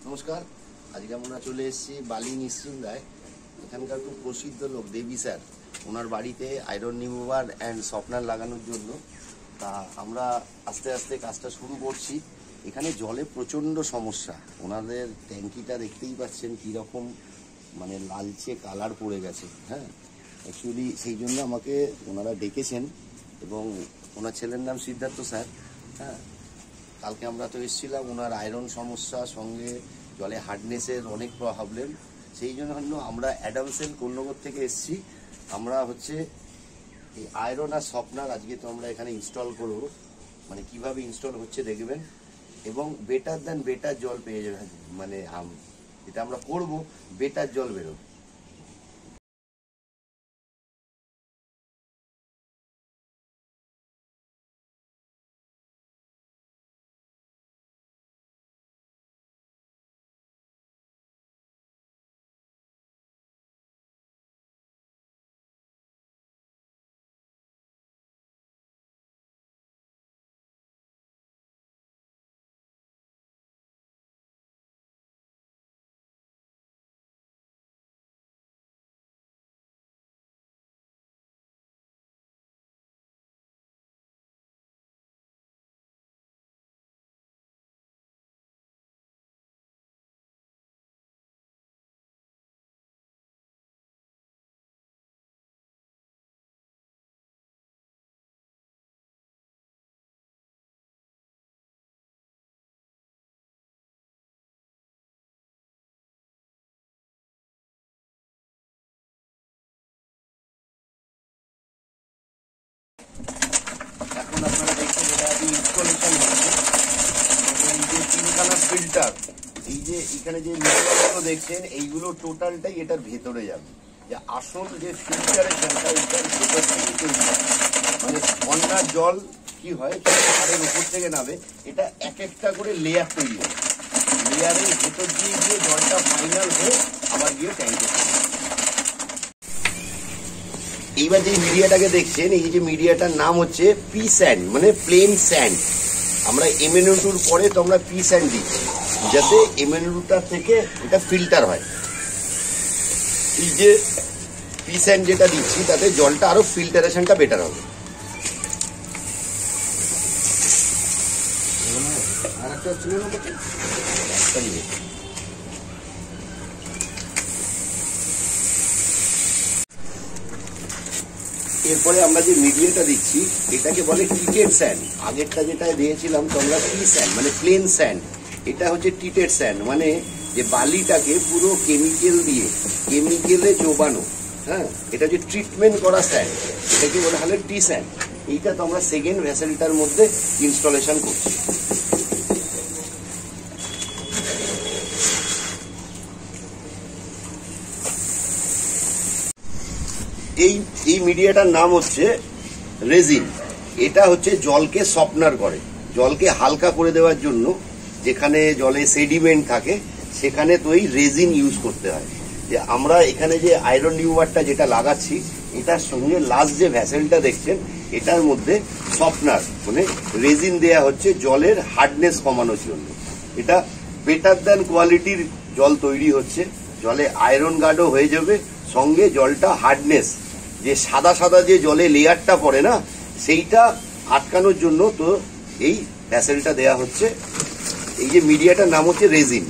নমস্কার। আজকে আমরা চলে এসেছি বালি নিশ্চিন্দায়। এখানকার খুব প্রসিদ্ধ লোক দেবী স্যার, ওনার বাড়িতে আয়রন রিমুভার অ্যান্ড সফটনার লাগানোর জন্য। তা আমরা আস্তে আস্তে কাজটা শুরু করছি। এখানে জলে প্রচণ্ড সমস্যা। ওনাদের ট্যাঙ্কিটা দেখতেই পাচ্ছেন কীরকম মানে লালচে কালার পড়ে গেছে। হ্যাঁ, অ্যাকচুয়ালি সেই জন্য আমাকে ওনারা ডেকেছেন এবং ওনার ছেলের নাম সিদ্ধার্থ স্যার। হ্যাঁ, কালকে আমরা তো এসেছিলাম, ওনার আয়রন সমস্যা সঙ্গে জলে হার্ডনেসের অনেক প্রবলেম। সেই জন্য আমরা অ্যাডামসেল কোন্নগর থেকে এসেছি। আমরা হচ্ছে এই আয়রন আর সফটনার আজকে তো আমরা এখানে ইনস্টল করব, মানে কিভাবে ইনস্টল হচ্ছে দেখবেন এবং বেটার দ্যান বেটার জল পেয়ে যাবেন। মানে এটা আমরা করব, বেটার জল বেরোবে। এখন আপনারা দেখছেন এটা ইনস্টলেশন হচ্ছে। এই যে 3 কালার ফিল্টার, এই যে এখানে যে মিটারগুলো দেখছেন, এইগুলো টোটালটাই এটার ভেতরে যাবে। যে আসল যে ফিল্টারেশনটা এটার ভেতর থেকে তৈরি হয়। মানে বন্যার জল কি হয়, পাহাড়ের উপর থেকে নামে, এটা এক একটা করে লেয়ার তৈরি হয়। লেয়ারের ভেতর দিয়ে গিয়ে জলটা ফাইনাল হয়ে আবার গিয়ে ট্যাঙ্কে। এইবার যে মিডিয়াটাকে দেখছেন, এই যে মিডিয়াটার নাম হচ্ছে পি স্যান্ড, মানে প্লেন স্যান্ড। আমরা এমএনও2 পরে তো আমরা পি স্যান্ড দিচ্ছি, যাতে এমএনও2টার থেকে এটা ফিল্টার হয়। এই যে পি স্যান্ড যেটা দিচ্ছি, তাতে জলটা আরো ফিল্টারেশনটা বেটার হবে। এরপরে আমরা যে মিডিয়াটা দিচ্ছি, এটাকে বলে টিটেড স্যান্ড। আগেরটা যেটা দিয়েছিলাম তো আমরা পি স্যান্ড, মানে প্লেন স্যান্ড। এটা হচ্ছে টিটেড স্যান্ড, মানে যে বালিটাকে পুরো কেমিক্যাল দিয়ে, কেমিক্যালে চোবানো। হ্যাঁ, এটা যে ট্রিটমেন্ট করা স্যান্ড, এটাকে বলা হলে টি স্যান্ড। এইটা তো আমরা সেকেন্ড ভেসেলটার মধ্যে ইনস্টলেশন করছি। এই মিডিয়াটার নাম হচ্ছে রেজিন। এটা হচ্ছে জলকে সফটনার করে, জলকে হালকা করে দেওয়ার জন্য। যেখানে জলে সেডিমেন্ট থাকে সেখানে তো এই রেজিন ইউজ করতে হয়। যে আমরা এখানে যে আয়রন রিমুভারটা যেটা লাগাচ্ছি, এটার সঙ্গে লাস্ট যে ভ্যাসেলটা দেখছেন, এটার মধ্যে সফটনার মানে রেজিন দেয়া হচ্ছে জলের হার্ডনেস কমানোর জন্য। এটা বেটার দ্যান কোয়ালিটির জল তৈরি হচ্ছে, জলে আয়রন গার্ডও হয়ে যাবে, সঙ্গে জলটা হার্ডনেস, যে সাদা সাদা যে জলে লেয়ারটা পড়ে না, সেইটা আটকানোর জন্য তো এই ভ্যাসেলটা দেয়া হচ্ছে। এই যে মিডিয়াটার নাম হচ্ছে রেজিন।